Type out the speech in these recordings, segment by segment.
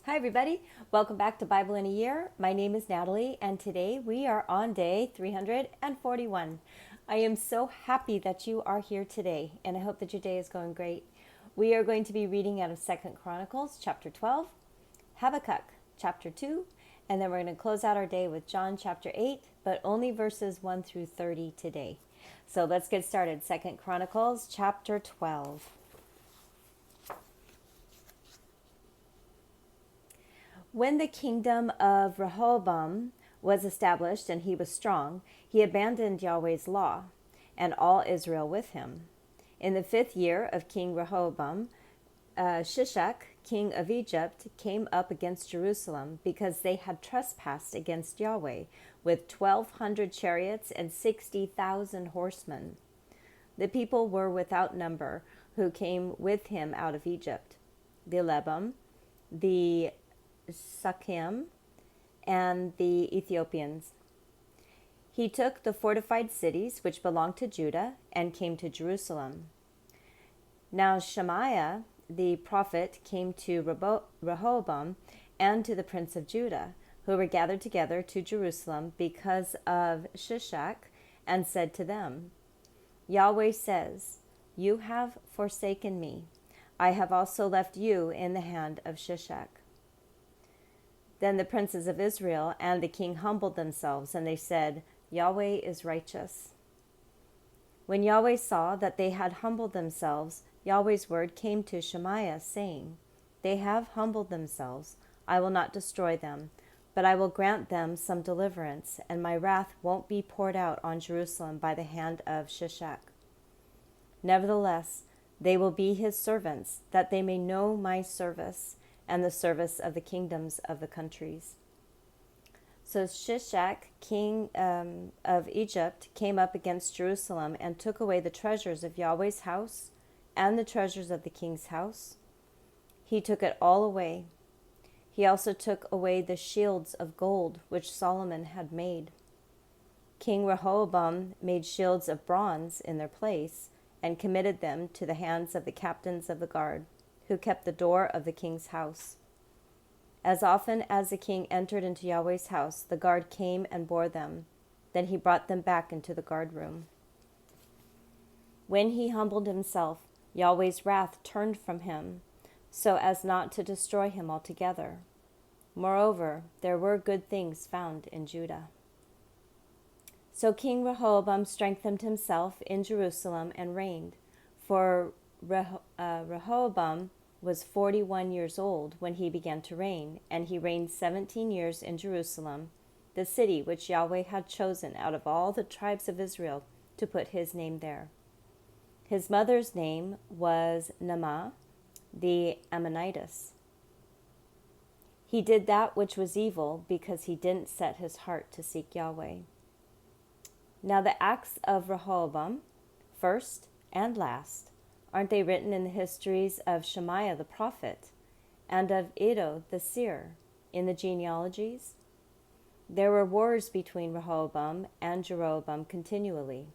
Hi everybody, welcome back to Bible in a Year. My name is Natalie and today we are on day 341. I am so happy that you are here today and I hope that your day is going great. We are going to be reading out of 2 Chronicles chapter 12, Habakkuk chapter 2, and then we're going to close out our day with John chapter 8, but only verses 1 through 30 today. So let's get started. 2 Chronicles chapter 12. When the kingdom of Rehoboam was established and he was strong, he abandoned Yahweh's law, and all Israel with him. In the 5th year of King Rehoboam, Shishak, king of Egypt, came up against Jerusalem because they had trespassed against Yahweh with 1,200 chariots and 60,000 horsemen. The people were without number who came with him out of Egypt: the Lebam, the Sakim, and the Ethiopians. He took the fortified cities which belonged to Judah and came to Jerusalem. Now Shemaiah the prophet came to Rehoboam and to the prince of Judah, who were gathered together to Jerusalem because of Shishak, and said to them, Yahweh says, You have forsaken me. I have also left you in the hand of Shishak. Then the princes of Israel and the king humbled themselves, and they said, Yahweh is righteous. When Yahweh saw that they had humbled themselves, Yahweh's word came to Shemaiah, saying, They have humbled themselves. I will not destroy them, but I will grant them some deliverance, and my wrath won't be poured out on Jerusalem by the hand of Shishak. Nevertheless, they will be his servants, that they may know my service and the service of the kingdoms of the countries. So Shishak, king of Egypt, came up against Jerusalem and took away the treasures of Yahweh's house and the treasures of the king's house. He took it all away. He also took away the shields of gold which Solomon had made. King Rehoboam made shields of bronze in their place and committed them to the hands of the captains of the guard, who kept the door of the king's house. As often as the king entered into Yahweh's house, the guard came and bore them. Then he brought them back into the guard room. When he humbled himself, Yahweh's wrath turned from him, so as not to destroy him altogether. Moreover, there were good things found in Judah. So King Rehoboam strengthened himself in Jerusalem and reigned, for Rehoboam was 41 years old when he began to reign, and he reigned 17 years in Jerusalem, the city which Yahweh had chosen out of all the tribes of Israel to put his name there. His mother's name was Naamah, the Ammonitess. He did that which was evil because he didn't set his heart to seek Yahweh. Now the acts of Rehoboam, first and last, aren't they written in the histories of Shemaiah the prophet and of Iddo the seer in the genealogies? There were wars between Rehoboam and Jeroboam continually.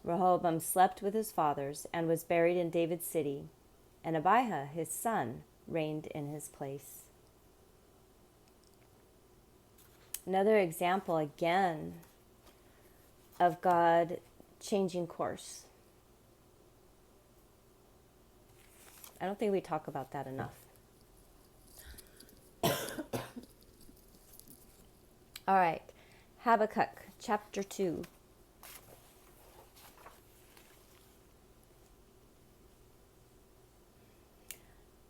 Rehoboam slept with his fathers and was buried in David's city, and Abijah his son reigned in his place. Another example again of God changing course. I don't think we talk about that enough. All right, Habakkuk chapter 2.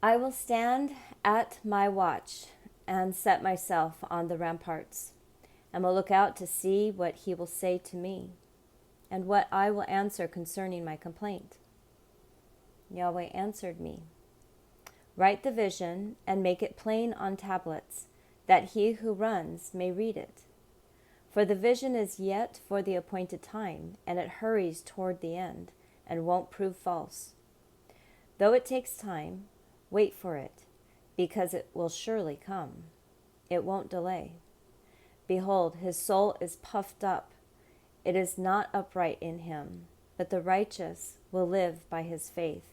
I will stand at my watch and set myself on the ramparts, and will look out to see what he will say to me, and what I will answer concerning my complaint. Yahweh answered me, Write the vision and make it plain on tablets, that he who runs may read it. For the vision is yet for the appointed time, and it hurries toward the end, and won't prove false. Though it takes time, wait for it, because it will surely come. It won't delay. Behold, his soul is puffed up. It is not upright in him, but the righteous will live by his faith.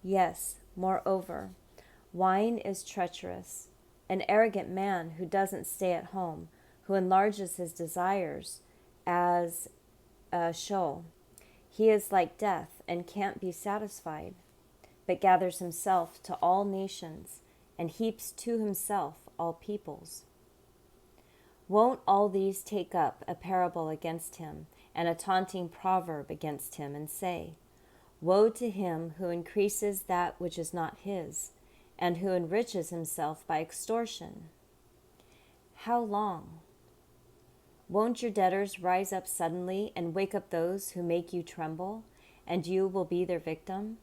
Yes, moreover, Wine is treacherous. An arrogant man who doesn't stay at home, who enlarges his desires as a shoal. He is like death and can't be satisfied, but gathers himself to all nations and heaps to himself all peoples. Won't all these take up a parable against him and a taunting proverb against him and say, Woe to him who increases that which is not his, and who enriches himself by extortion? How long? Won't your debtors rise up suddenly and wake up those who make you tremble, and you will be their victim?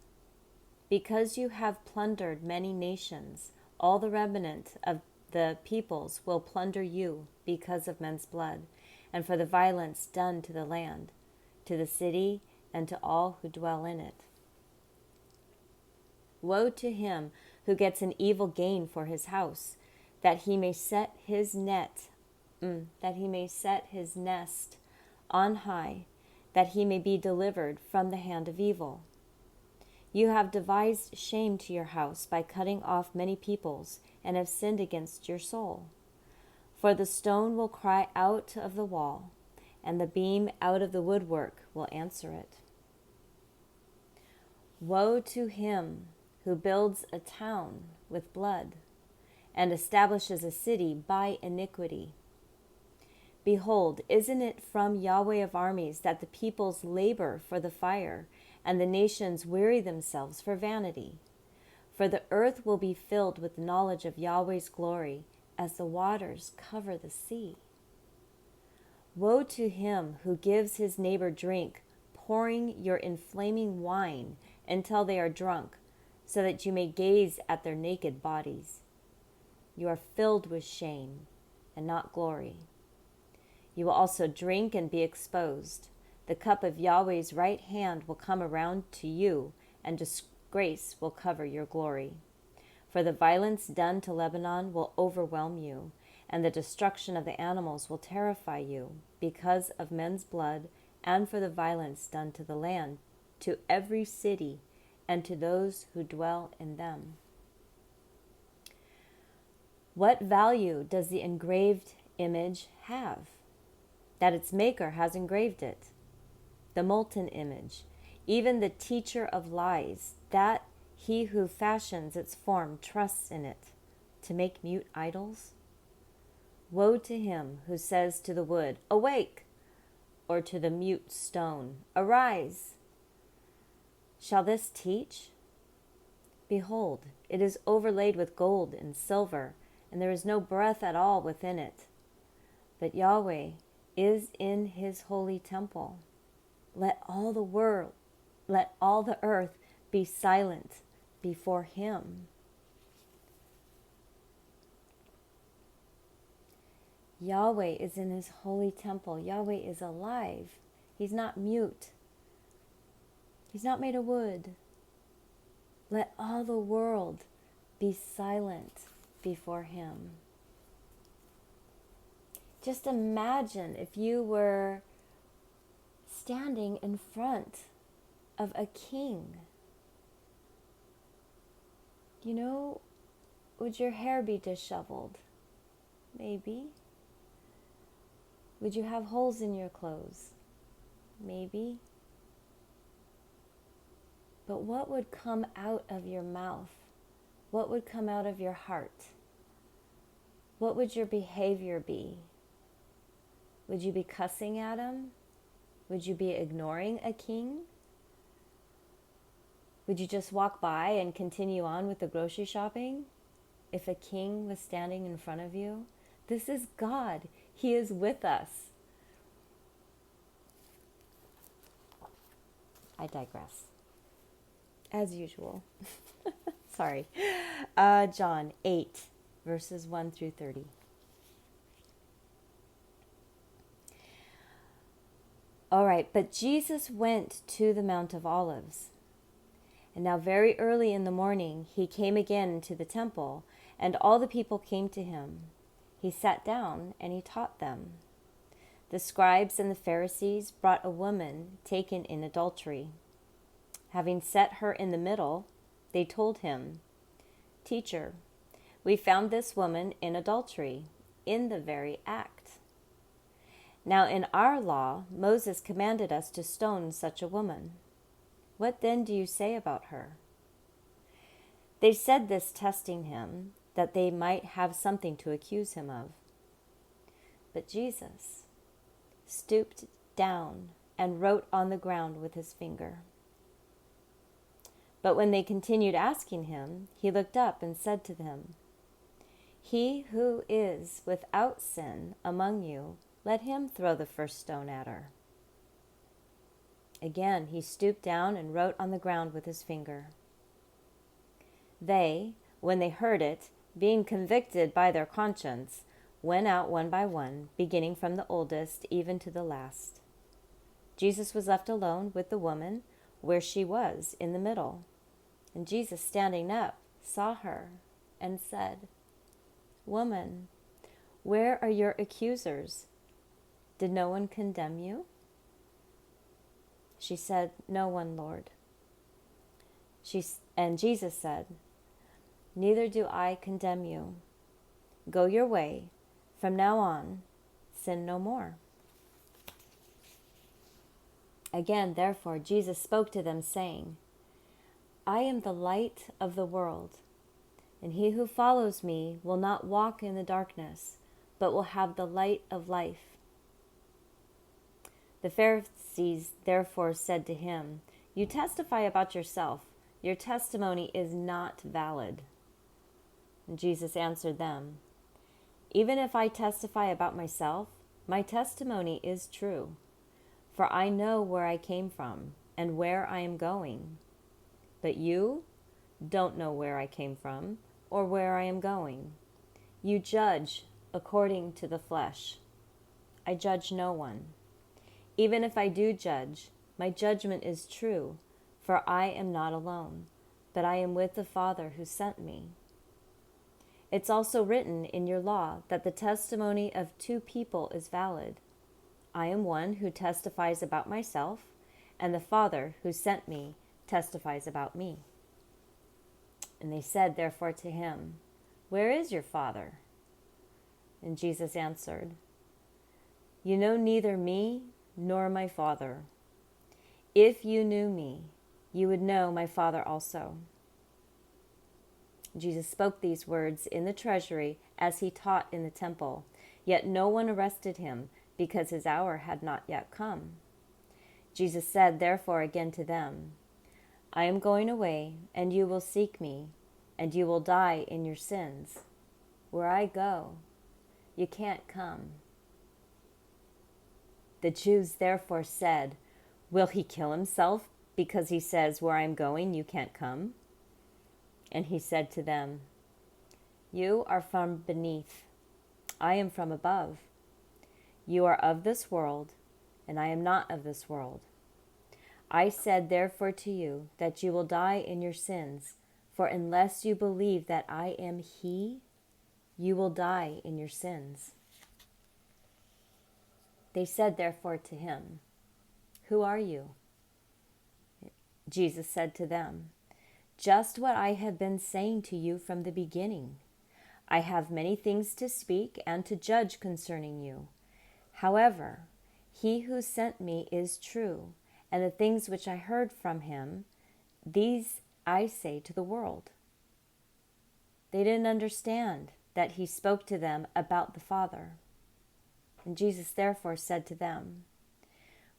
Because you have plundered many nations, all the remnant of the peoples will plunder you because of men's blood, and for the violence done to the land, to the city, and to all who dwell in it. Woe to him who gets an evil gain for his house, that he may set his nest on high, that he may be delivered from the hand of evil. You have devised shame to your house by cutting off many peoples, and have sinned against your soul. For the stone will cry out of the wall, and the beam out of the woodwork will answer it. Woe to him who builds a town with blood, and establishes a city by iniquity. Behold, isn't it from Yahweh of armies that the peoples labor for the fire, and the nations weary themselves for vanity? For the earth will be filled with the knowledge of Yahweh's glory, as the waters cover the sea. Woe to him who gives his neighbor drink, pouring your inflaming wine until they are drunk, so that you may gaze at their naked bodies. You are filled with shame and not glory. You will also drink and be exposed. The cup of Yahweh's right hand will come around to you, and disgrace will cover your glory. For the violence done to Lebanon will overwhelm you, and the destruction of the animals will terrify you, because of men's blood, and for the violence done to the land, to every city, and to those who dwell in them. What value does the engraved image have? That its maker has engraved it. The molten image, even the teacher of lies, that he who fashions its form trusts in it, to make mute idols? Woe to him who says to the wood, Awake! Or to the mute stone, Arise! Shall this teach? Behold, it is overlaid with gold and silver, and there is no breath at all within it. But Yahweh is in his holy temple. Let all the earth be silent before him. Yahweh is in his holy temple. Yahweh is alive. He's not mute. He's not made of wood. Let all the world be silent before him. Just imagine if you were standing in front of a king. You know, would your hair be disheveled? Maybe. Would you have holes in your clothes? Maybe. But what would come out of your mouth? What would come out of your heart? What would your behavior be? Would you be cussing at him? Would you be ignoring a king? Would you just walk by and continue on with the grocery shopping if a king was standing in front of you? This is God. He is with us. I digress. As usual. Sorry. John 8, verses 1 through 30. All right, but Jesus went to the Mount of Olives. And now very early in the morning he came again into the temple, and all the people came to him. He sat down and he taught them. The scribes and the Pharisees brought a woman taken in adultery. Having set her in the middle, they told him, "Teacher, we found this woman in adultery, in the very act. Now in our law, Moses commanded us to stone such a woman. What then do you say about her?" They said this, testing him, that they might have something to accuse him of. But Jesus stooped down and wrote on the ground with his finger. But when they continued asking him, he looked up and said to them, "He who is without sin among you, let him throw the first stone at her." Again he stooped down and wrote on the ground with his finger. They, when they heard it, being convicted by their conscience, went out one by one, beginning from the oldest even to the last. Jesus was left alone with the woman where she was in the middle. And Jesus, standing up, saw her and said, "Woman, where are your accusers? Did no one condemn you?" She said, "No one, Lord." And Jesus said, "Neither do I condemn you. Go your way. From now on, sin no more." Again, therefore, Jesus spoke to them, saying, "I am the light of the world, and he who follows me will not walk in the darkness, but will have the light of life." The Pharisees therefore said to him, "You testify about yourself. Your testimony is not valid." And Jesus answered them, "Even if I testify about myself, my testimony is true. For I know where I came from and where I am going. But you don't know where I came from or where I am going. You judge according to the flesh. I judge no one. Even if I do judge, my judgment is true, for I am not alone, but I am with the Father who sent me. It's also written in your law that the testimony of two people is valid. I am one who testifies about myself, and the Father who sent me testifies about me." And they said therefore to him, "Where is your Father?" And Jesus answered, "You know neither me nor my Father. If you knew me, you would know my Father also." Jesus spoke these words in the treasury as he taught in the temple, yet no one arrested him, because his hour had not yet come. Jesus said therefore again to them, "I am going away, and you will seek me, and you will die in your sins. Where I go, you can't come." The Jews therefore said, "Will he kill himself because he says, 'Where I am going, you can't come'?" And he said to them, "You are from beneath, I am from above. You are of this world, and I am not of this world. I said therefore to you that you will die in your sins, for unless you believe that I am he, you will die in your sins." They said therefore to him, "Who are you?" Jesus said to them, "Just what I have been saying to you from the beginning. I have many things to speak and to judge concerning you. However, he who sent me is true, and the things which I heard from him, these I say to the world." They didn't understand that he spoke to them about the Father. And Jesus therefore said to them,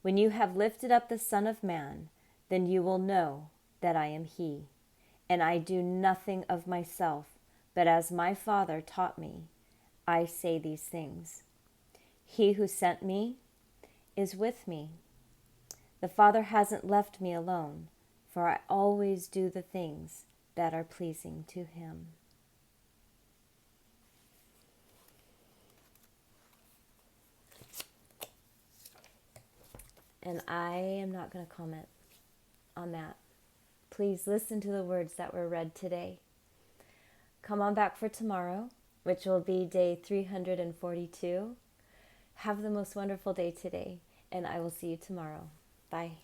"When you have lifted up the Son of Man, then you will know that I am he, and I do nothing of myself, but as my Father taught me, I say these things. He who sent me is with me. The Father hasn't left me alone, for I always do the things that are pleasing to him." And I am not going to comment on that. Please listen to the words that were read today. Come on back for tomorrow, which will be day 342. Have the most wonderful day today, and I will see you tomorrow. Bye.